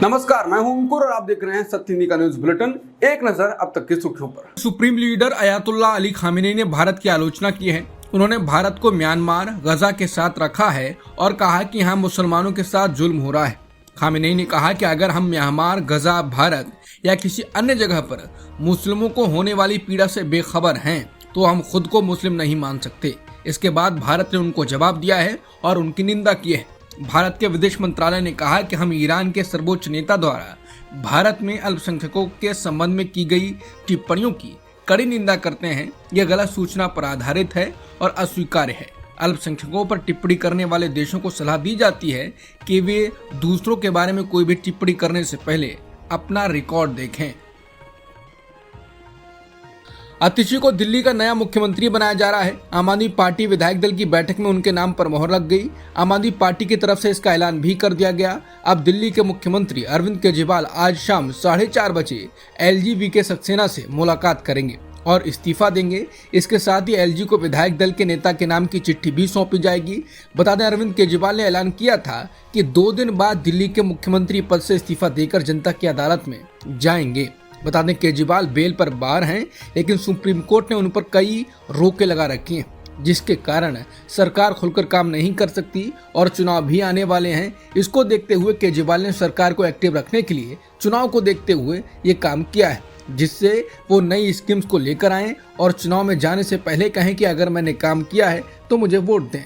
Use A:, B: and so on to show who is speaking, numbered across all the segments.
A: नमस्कार, मैं हूं अंकुर और आप देख रहे हैं सत्य हिंदी का न्यूज बुलेटिन। एक नजर अब तक की सुर्खियों पर। Supreme leader Ayatollah Ali Khamenei ने भारत की आलोचना की है। उन्होंने भारत को म्यांमार, गजा के साथ रखा है और कहा कि यहाँ मुसलमानों के साथ जुल्म हो रहा है। खामेनी ने कहा कि अगर हम म्यांमार, गजा, भारत या किसी अन्य जगह पर मुस्लिमों को होने वाली पीड़ा से बेखबर हैं तो हम खुद को मुस्लिम नहीं मान सकते। इसके बाद भारत ने उनको जवाब दिया है और उनकी निंदा की है। भारत के विदेश मंत्रालय ने कहा कि हम ईरान के सर्वोच्च नेता द्वारा भारत में अल्पसंख्यकों के संबंध में की गई टिप्पणियों की कड़ी निंदा करते हैं। यह गलत सूचना पर आधारित है और अस्वीकार्य है। अल्पसंख्यकों पर टिप्पणी करने वाले देशों को सलाह दी जाती है कि वे दूसरों के बारे में कोई भी टिप्पणी करने से पहले अपना रिकॉर्ड देखें। आतिशी को दिल्ली का नया मुख्यमंत्री बनाया जा रहा है। आम आदमी पार्टी विधायक दल की बैठक में उनके नाम पर मोहर लग गई। आम आदमी पार्टी की तरफ से इसका ऐलान भी कर दिया गया। अब दिल्ली के मुख्यमंत्री अरविंद केजरीवाल आज शाम 4:30 बजे LG-VK सक्सेना से मुलाकात करेंगे और इस्तीफा देंगे। इसके साथ ही LG को विधायक दल के नेता के नाम की चिट्ठी भी सौंपी जाएगी। बता दें, अरविंद केजरीवाल ने ऐलान किया था कि 2 दिन बाद दिल्ली के मुख्यमंत्री पद से इस्तीफा देकर जनता की अदालत में जाएंगे। बता दें, केजरीवाल बेल पर बाहर हैं, लेकिन सुप्रीम कोर्ट ने उन पर कई रोकें लगा रखी हैं, जिसके कारण सरकार खुलकर काम नहीं कर सकती और चुनाव भी आने वाले हैं। इसको देखते हुए केजरीवाल ने सरकार को एक्टिव रखने के लिए चुनाव को देखते हुए ये काम किया है, जिससे वो नई स्कीम्स को लेकर आए और चुनाव में जाने से पहले कहें कि अगर मैंने काम किया है तो मुझे वोट दें।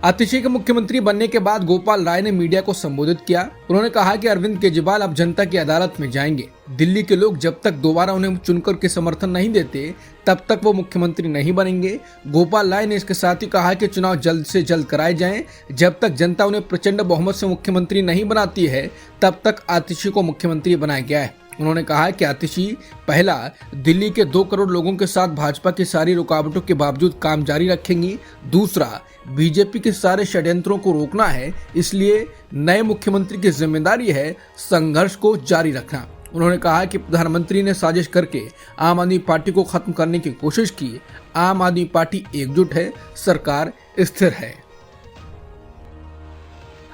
A: आतिशी के मुख्यमंत्री बनने के बाद गोपाल राय ने मीडिया को संबोधित किया। उन्होंने कहा कि अरविंद केजरीवाल अब जनता की अदालत में जाएंगे। दिल्ली के लोग जब तक दोबारा उन्हें चुनकर के समर्थन नहीं देते तब तक वो मुख्यमंत्री नहीं बनेंगे। गोपाल राय ने इसके साथ ही कहा कि चुनाव जल्द से जल्द कराए जाएं। जब तक जनता उन्हें प्रचंड बहुमत से मुख्यमंत्री नहीं बनाती है तब तक आतिशी को मुख्यमंत्री बनाया गया है। उन्होंने कहा कि आतिशी पहला दिल्ली के 2 करोड़ लोगों के साथ भाजपा की सारी रुकावटों के बावजूद काम जारी रखेंगी। दूसरा, बीजेपी के सारे षड्यंत्रों को रोकना है, इसलिए नए मुख्यमंत्री की जिम्मेदारी है संघर्ष को जारी रखना। उन्होंने कहा कि प्रधानमंत्री ने साजिश करके आम आदमी पार्टी को खत्म करने की कोशिश की। आम आदमी पार्टी एकजुट है, सरकार स्थिर है।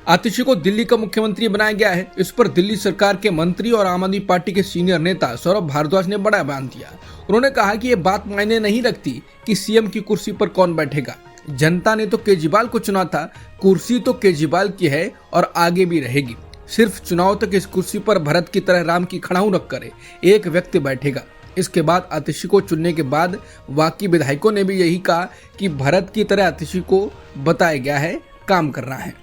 A: आतिशी को दिल्ली का मुख्यमंत्री बनाया गया है। इस पर दिल्ली सरकार के मंत्री और आम आदमी पार्टी के सीनियर नेता सौरभ भारद्वाज ने बड़ा बयान दिया। उन्होंने कहा कि ये बात मायने नहीं रखती कि सीएम की कुर्सी पर कौन बैठेगा। जनता ने तो केजरीवाल को चुना था, कुर्सी तो केजरीवाल की है और आगे भी रहेगी। सिर्फ चुनाव तक इस कुर्सी पर भरत की तरह राम की खड़ाऊ रखकर एक व्यक्ति बैठेगा। इसके बाद आतिशी को चुनने के बाद बाकी विधायकों ने भी यही कहा कि भरत की तरह आतिशी को बताया गया है काम करना है।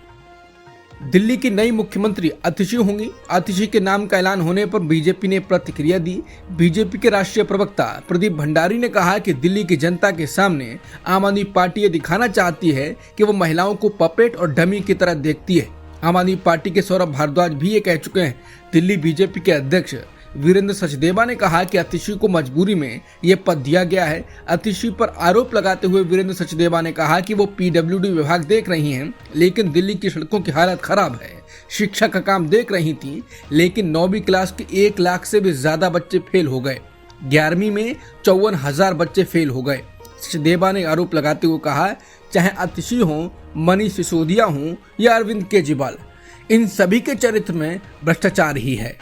A: दिल्ली की नई मुख्यमंत्री आतिशी होंगी। आतिशी के नाम का ऐलान होने पर बीजेपी ने प्रतिक्रिया दी। बीजेपी के राष्ट्रीय प्रवक्ता प्रदीप भंडारी ने कहा कि दिल्ली की जनता के सामने आम आदमी पार्टी ये दिखाना चाहती है कि वो महिलाओं को पपेट और डमी की तरह देखती है। आम आदमी पार्टी के सौरभ भारद्वाज भी ये कह चुके हैं। दिल्ली बीजेपी के अध्यक्ष वीरेंद्र सचदेवा ने कहा कि आतिशी को मजबूरी में ये पद दिया गया है। आतिशी पर आरोप लगाते हुए वीरेंद्र सचदेवा ने कहा कि वो PWD विभाग देख रही हैं, लेकिन दिल्ली की सड़कों की हालत खराब है। शिक्षा का काम देख रही थी, लेकिन 9वीं क्लास के 1 लाख से भी ज्यादा बच्चे फेल हो गए। 11वीं में 54,000 बच्चे फेल हो गए। सचदेवा ने आरोप लगाते हुए कहा, चाहे आतिशी हो, मनीष सिसोदिया हो या अरविंद केजरीवाल, इन सभी के चरित्र में भ्रष्टाचार ही है।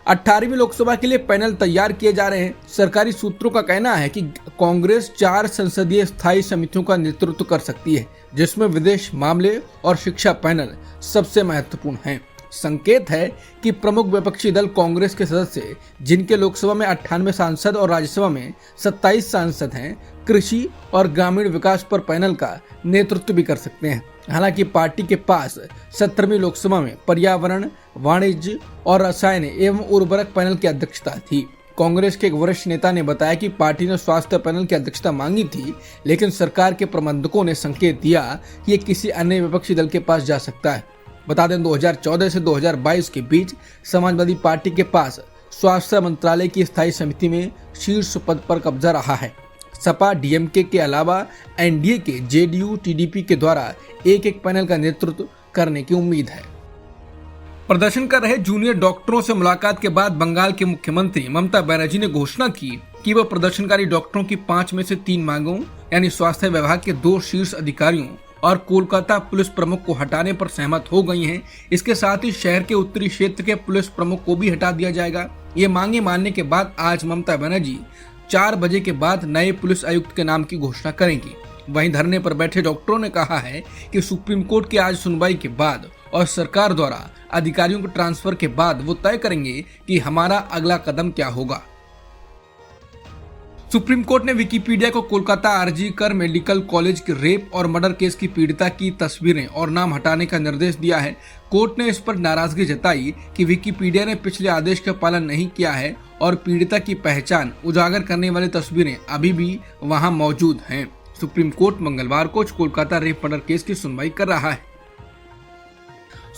A: 18वीं लोकसभा के लिए पैनल तैयार किए जा रहे हैं। सरकारी सूत्रों का कहना है कि कांग्रेस 4 संसदीय स्थायी समितियों का नेतृत्व कर सकती है, जिसमें विदेश मामले और शिक्षा पैनल सबसे महत्वपूर्ण हैं। संकेत है कि प्रमुख विपक्षी दल कांग्रेस के सदस्य, जिनके लोकसभा में 98 सांसद और राज्यसभा में 27 सांसद हैं, कृषि और ग्रामीण विकास पर पैनल का नेतृत्व भी कर सकते हैं। हालांकि पार्टी के पास 17वीं लोकसभा में पर्यावरण, वाणिज्य और रसायन एवं उर्वरक पैनल की अध्यक्षता थी। कांग्रेस के एक वरिष्ठ नेता ने बताया कि पार्टी ने स्वास्थ्य पैनल की अध्यक्षता मांगी थी, लेकिन सरकार के प्रबंधकों ने संकेत दिया कि ये किसी अन्य विपक्षी दल के पास जा सकता है। बता दें, 2014 से 2022 के बीच समाजवादी पार्टी के पास स्वास्थ्य मंत्रालय की स्थायी समिति में शीर्ष पद पर कब्जा रहा है। सपा DMK के अलावा NDA के JDU TDP के द्वारा एक पैनल का नेतृत्व करने की उम्मीद है। प्रदर्शन कर रहे जूनियर डॉक्टरों से मुलाकात के बाद बंगाल के मुख्यमंत्री ममता बनर्जी ने घोषणा की कि वह प्रदर्शनकारी डॉक्टरों की 5 में से 3 मांगों यानी स्वास्थ्य विभाग के 2 शीर्ष अधिकारियों और कोलकाता पुलिस प्रमुख को हटाने पर सहमत हो गई हैं। इसके साथ ही शहर के उत्तरी क्षेत्र के पुलिस प्रमुख को भी हटा दिया जाएगा। ये मांगे मानने के बाद आज ममता बनर्जी 4 बजे के बाद नए पुलिस आयुक्त के नाम की घोषणा करेंगी। वहीं धरने पर बैठे डॉक्टरों ने कहा है कि सुप्रीम कोर्ट की आज सुनवाई के बाद और सरकार द्वारा अधिकारियों के ट्रांसफर के बाद वो तय करेंगे कि हमारा अगला कदम क्या होगा। सुप्रीम कोर्ट ने विकिपीडिया को कोलकाता आरजी कर मेडिकल कॉलेज के रेप और मर्डर केस की पीड़िता की तस्वीरें और नाम हटाने का निर्देश दिया है। कोर्ट ने इस पर नाराजगी जताई कि विकिपीडिया ने पिछले आदेश का पालन नहीं किया है और पीड़िता की पहचान उजागर करने वाली तस्वीरें अभी भी वहां मौजूद हैं। सुप्रीम कोर्ट मंगलवार को कोलकाता रेप मर्डर केस की सुनवाई कर रहा है।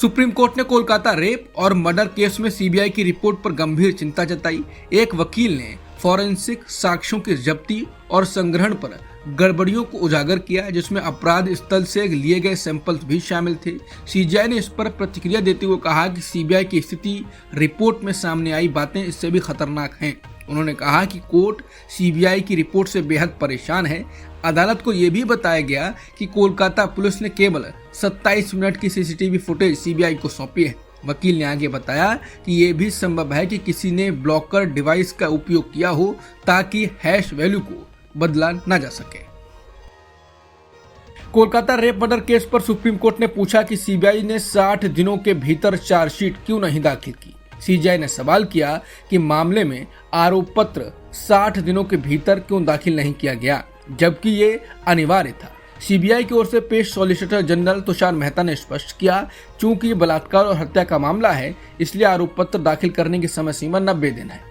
A: सुप्रीम कोर्ट ने कोलकाता रेप और मर्डर केस में सीबीआई की रिपोर्ट पर गंभीर चिंता जताई। एक वकील ने फॉरेंसिक साक्ष्यों की जब्ती और संग्रहण पर गड़बड़ियों को उजागर किया, जिसमें अपराध स्थल से लिए गए सैंपल्स भी शामिल थे। सीजीआई ने इस पर प्रतिक्रिया देते हुए कहा कि सीबीआई की स्थिति रिपोर्ट में सामने आई बातें इससे भी खतरनाक हैं। उन्होंने कहा कि कोर्ट सीबीआई की रिपोर्ट से बेहद परेशान है। अदालत को यह भी बताया गया कि कोलकाता पुलिस ने केवल 27 मिनट की सीसीटीवी फुटेज सीबीआई को सौंपी है। वकील ने आगे बताया कि यह भी संभव है कि किसी ने ब्लॉकर डिवाइस का उपयोग किया हो ताकि हैश वैल्यू को बदला न जा सके। कोलकाता रेप मर्डर केस पर सुप्रीम कोर्ट ने पूछा कि सीबीआई ने 60 दिनों के भीतर चार्जशीट क्यों नहीं दाखिल की। सीजीआई ने सवाल किया कि मामले में आरोप पत्र 60 दिनों के भीतर क्यों दाखिल नहीं किया गया, जबकि ये अनिवार्य था। सीबीआई की ओर से पेश सॉलिसिटर जनरल तुषार मेहता ने स्पष्ट किया, चूंकि ये बलात्कार और हत्या का मामला है, इसलिए आरोप पत्र दाखिल करने की समय सीमा 90 दिन है।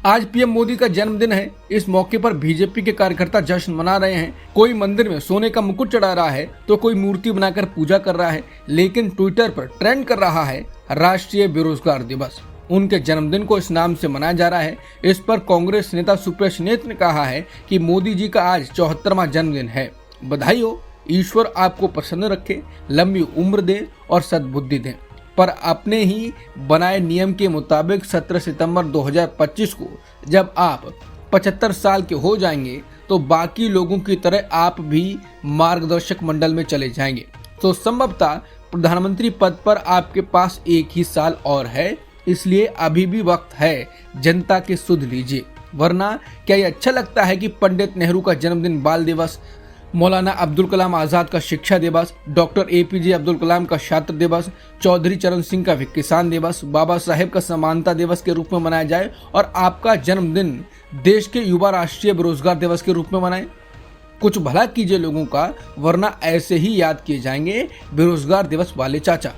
A: आज पीएम मोदी का जन्मदिन है। इस मौके पर बीजेपी के कार्यकर्ता जश्न मना रहे हैं। कोई मंदिर में सोने का मुकुट चढ़ा रहा है तो कोई मूर्ति बनाकर पूजा कर रहा है, लेकिन ट्विटर पर ट्रेंड कर रहा है राष्ट्रीय बेरोजगार दिवस। उनके जन्मदिन को इस नाम से मनाया जा रहा है। इस पर कांग्रेस नेता सुप्रिया नेत्र ने कहा है कि मोदी जी का आज 74वां जन्मदिन है। बधाई हो, ईश्वर आपको प्रसन्न रखे, लंबी उम्र दे और सद्बुद्धि दे। पर अपने ही बनाए नियम के मुताबिक 17 सितंबर 2025 को जब आप 75 साल के हो जाएंगे तो बाकी लोगों की तरह आप भी मार्गदर्शक मंडल में चले जाएंगे। तो संभवतः प्रधानमंत्री पद पर आपके पास 1 ही साल और है, इसलिए अभी भी वक्त है, जनता की सुध लीजिए। वरना क्या ये अच्छा लगता है कि पंडित नेहरू का जन्मदिन बाल दिवस, मौलाना अब्दुल कलाम आज़ाद का शिक्षा दिवस, डॉक्टर एपीजे अब्दुल कलाम का छात्र दिवस, चौधरी चरण सिंह का किसान दिवस, बाबा साहेब का समानता दिवस के रूप में मनाया जाए और आपका जन्मदिन देश के युवा राष्ट्रीय बेरोजगार दिवस के रूप में मनाएं? कुछ भला कीजिए लोगों का, वरना ऐसे ही याद किए जाएंगे बेरोजगार दिवस वाले चाचा।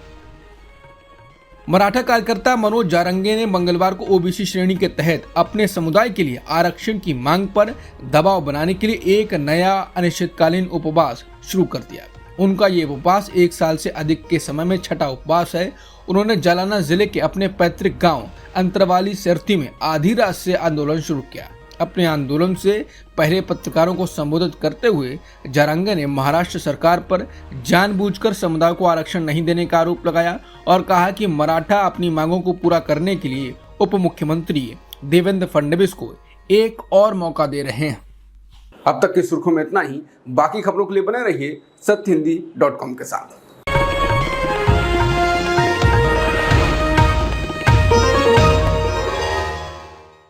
A: मराठा कार्यकर्ता मनोज जारंगे ने मंगलवार को ओबीसी श्रेणी के तहत अपने समुदाय के लिए आरक्षण की मांग पर दबाव बनाने के लिए एक नया अनिश्चितकालीन उपवास शुरू कर दिया। उनका ये उपवास 1 साल से अधिक के समय में छठा उपवास है। उन्होंने जालना जिले के अपने पैतृक गांव अंतरवाली सरथी में आधी रात से आंदोलन शुरू किया। अपने आंदोलन से पहले पत्रकारों को संबोधित करते हुए जारंगे ने महाराष्ट्र सरकार पर जानबूझकर समुदाय को आरक्षण नहीं देने का आरोप लगाया और कहा कि मराठा अपनी मांगों को पूरा करने के लिए उप मुख्यमंत्री देवेंद्र फडणवीस को एक और मौका दे रहे हैं। अब तक की सुर्खियों में इतना ही। बाकी खबरों के लिए बने रहिए सत्यहिंदी.com के साथ।